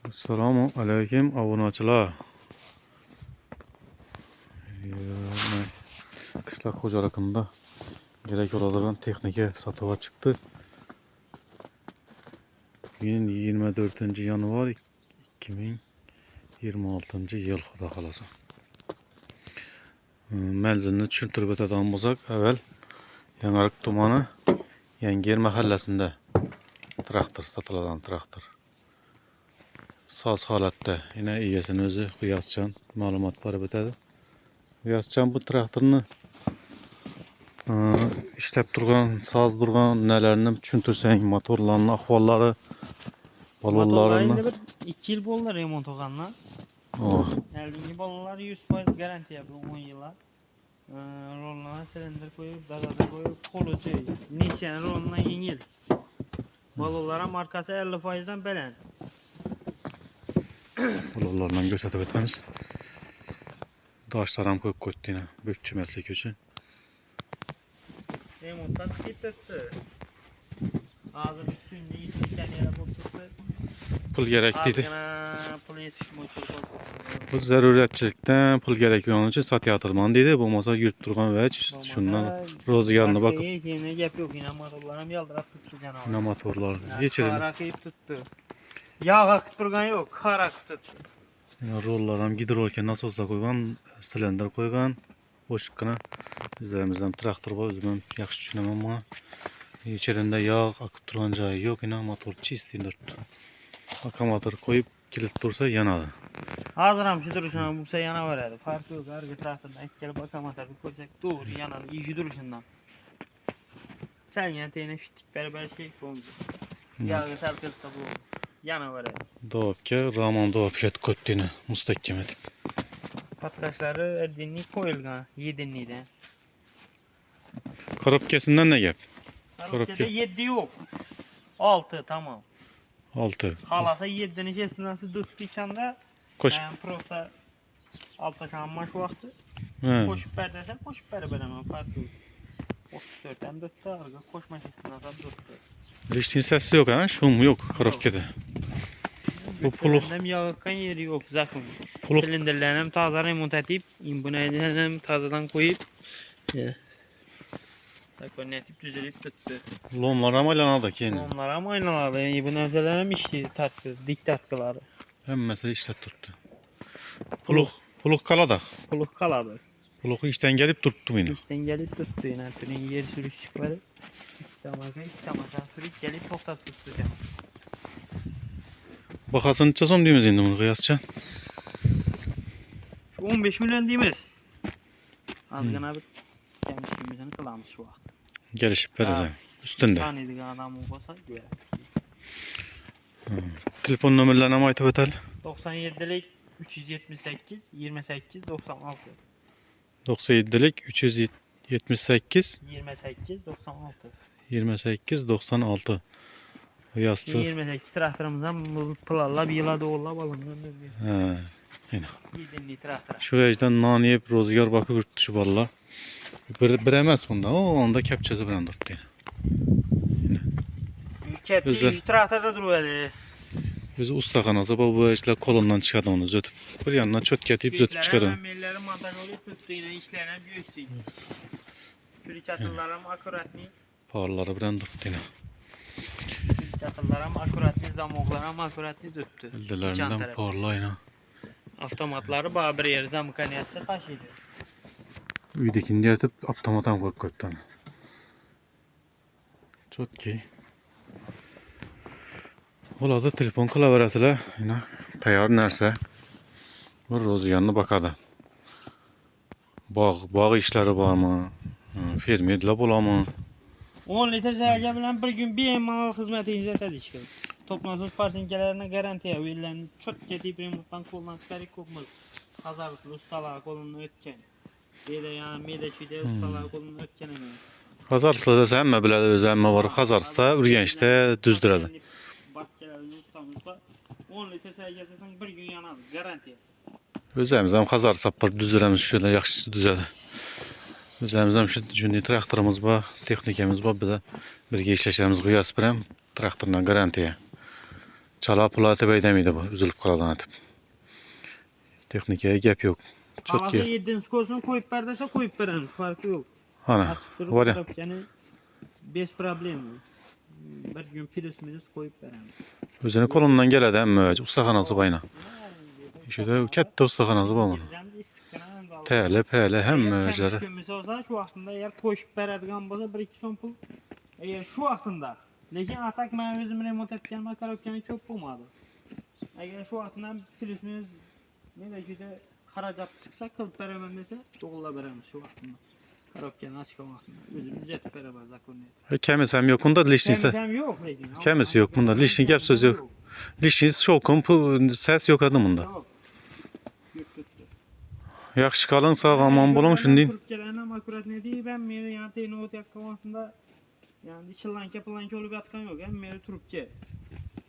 Assalomu alaykum obunachilar. Qishloq xo'jaligimda kerak bo'ladigan texnika sotuvga chiqdi. Bugün 24 yanvar 2026-yil xudo xolasa. Manzilni tushuntirib o'tadigan bo'lsak, avval Yangiariq tumani Yangiyer mahallasida traktor sotiladigan traktor. Soz holatda, yine egasini o'zi G'iyosjon ma'lumot berib o'tadi. G'iyosjon bu traktorni ishlab turgan, soz turgan nelerini tushuntirsang, motorlarning ahvollari, balonlarini. Motorlarni 2 yil bo'ldi remont qilganlar. Eldingi balonlar 100% garantiya bu 10 yillar. Rollarni silindr qo'yib, dazada qo'yib, qo'luchi, Nissan rollardan yengil. Balonlar markasi 50% dan baland. Balonlardan gösterib o'tamiz. Daşlar ham ko'p qo'yibdi, bökçüməslik uchun. Remontdan chiqib turibdi. Hozir üstünde yetishgan yana bo'lib turibdi. Pul kerak deydi. Pul yetishmovchi. Bu zaruratchilikdan pul kerak bo'lgani uchun sotyapman deydi. Bo'lmasa yurib turgan vach shundan ro'zg'orni boqib. Yana gap yo'q, yana motorlar ham yaltirab turibdi janob. Nima motorlar? Yechirim. Qaraqib turibdi. Yağ akıp turgan yo'q, qor akib turibdi. Rollar ham gidrolka nasosda qo'ygan, silindr qo'ygan. Boshqana o'zimizdan traktor bor, o'zim yaxshi tushunaman buni. İçerisinde yağ akıp turgan joyi yo'q, yine motor чистый turibdi. Akkumulyator qo'yib kilit tursa yanadi. Hozir ham shu turishdan bo'lsa yanaveradi. Farqi yo'q, har traktorda ikkala akkumulyatorni qo'ysak to'g'ri yanadi, ishi turishidan. Salgan tena shittik barabar şey bo'ldi. Yağga sal qilsa bu yanaveradi. Dolapga Ramon dolapga ko'pdini mustahkam etib. Patkashlari erdinlik qo'yilgan, 7'den. Korobkasidan ne gap? Korobkada 7 yo'q. 6 tamam. 6. Halasa 7'nin içerisinden döktü içinde. Koş. Ben prosta altta şanmaş vakti. He. Koşup berdesen koşup beremem farkı yok. 34'ten döktü arka koşma şesinden döktü. Liştin sesi yok ha? Şum yok korobkada. Bu puluk. Hem yağıkan yeri yok zaten. Puluk. Silindirlerini hem taze remont edip, imbunayını hem tazeden koyup. Takon etip düzelip tuttu. Lomlar ama lanadı ki. Onlar ama aynalardı. Yani bu nevzelerim işti tatkı, dik tatkıları. Hem mesela işlet tuttu. Puluk kalada. Puluk kaladı. Puluk işten gelip tuttu yine. İşten gelip tuttu yine. Tünün yer sürüş çıkları. İşte sürüş gelip toktat tuttu. Bakasını çözüm diyemiz şimdi bunu G'iyosjon. Şu 15 milyon diyemiz. Azgın bir gelmişliğimizden kılamış şu vakit. Gelişip vereceğim. Üstünde. Saniydik adamı olsa güzel. Telefon numaralarını ama aytıp ötelim. 97'lik 378 28 96. 97'lik 378 28 96. 28 96. Yastığı. 28 traktorumuzdan bu pılarla bir yıla doğulla balından He. Yine. 7'li traktor. Şu yüzden naniyip rozgar bakıp ürtüşü valla. Biremez bunda. O onda kepçesi bilen durdu. Kepçe traktorda duruyordu. Özü ustaxanası bu işler kolundan çıkardı onu zötüp. Bir yandan çöt getip zötüp çıkardı. Melleri montaj olup tuttu yine işlerine büyüktü. Şöyle çatırlarım akuratni. Parları bilen durdu yine. Çatırlarım akuratni, zamoklarım akuratni tuttu. Ellerinden parlayına. Avtomatları bağ bir yer zamkaniyası taşıydı. Üydekini yatıp avtomatan koyup koyuptan. Çok ki. Oladı telefon kılaverasıyla yine tayar nerse bir rozu yanına bakadı. Bağ işleri var mı? Fermiyedle bula mı? 10 litre sərgə bilen bir gün bir mal hizmeti hizmet edik. Toplamsız parsinkelerine garantiya verilen çok gedip remonttan kolundan çıkarıp kokmaz. Hazırlıklı ustalar kolunu ötken. Bir de yani medeçide ustalar kolunu ötken emeği. Hazarlısı da sen mi biledi özenme var? Hazarlısı da Ürgenç'te düzdüredi. Bakçaların ustamızda 10 litre sərgəsisən bir gün yanadı garantiya. Özümüzden hazar sapır düzdüremiz şöyle yaxşı düzedi. Özümüzden şu cündi traktorumuz var, texnikamiz var. Bize birge işleşlerimiz G'iyos bilen traktorla garantiya. Çala pula tepey demeydi bu. Üzülüp kaladan atıp. Teknikaya gap yok. Çok Kalasa iyi. 7. koşunu koyup ver dese koyup veremiz. Farkı yok. Ana. Açıp durup Var ya. karapçanı bez problemi. Bir gün plus minus koyup veremiz. Özünü kolundan geledi hem ustaxanası bayna. İşte katta ustaxanası var bunun. Tele pele hem Eğer möcədə. kendi kömüsü olsa şu vaxtında eğer koşup veradigan bolsa 1-2 son pul. Eğer şu vaxtında. Lekin atak mən özüm remont etkenime karapçanı çok bulmadı. Eğer şu vaxtından plus minus ne de ki de xaracatı çıksa kılıp veremem dese doğulla veremiz şu vaxtında. Karapçanı açık vaxtında. Özümüz yetip veremez zakoniyet. Kəmis hem yok bunda lişnisi. Temizem yok lekin. Kəmisi yok bunda. Lişni gap söz yok. Lişnis şokun ses yok adı bunda. Yok. Yok tuttu. Yaxşı qalın, sağ aman bolun şimdi. Türkçelerim akurat ne diye ben meri yani tenot yakkamasında yani çıllanke pıllanke olup yatkan yok. Hem meri Türkçe.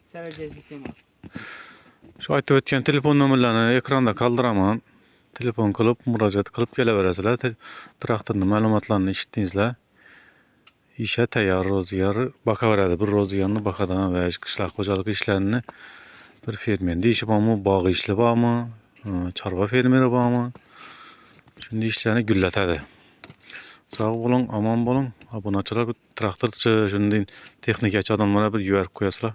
Serece sistemi. Şu aytib ötken telefon nömrelerini ekranda kaldıraman. Telefon kılıp, müracaat kılıp geleveresizler. Traktorun məlumatlarını işitdiňizler. İşe tayar roziyar bakaveradi. Bir roziyanını bakadan ve kışlaq kocalık işlerini bir fermerinde işi bağımı, bağı işli bağımı, çarba fermeri bağımı. Şimdi işlerini gülletedi. Sağ olun, aman bolun. Abunaçılar bir traktörçü, şimdi texnikaçı adamlara bir yüverip koyasılar.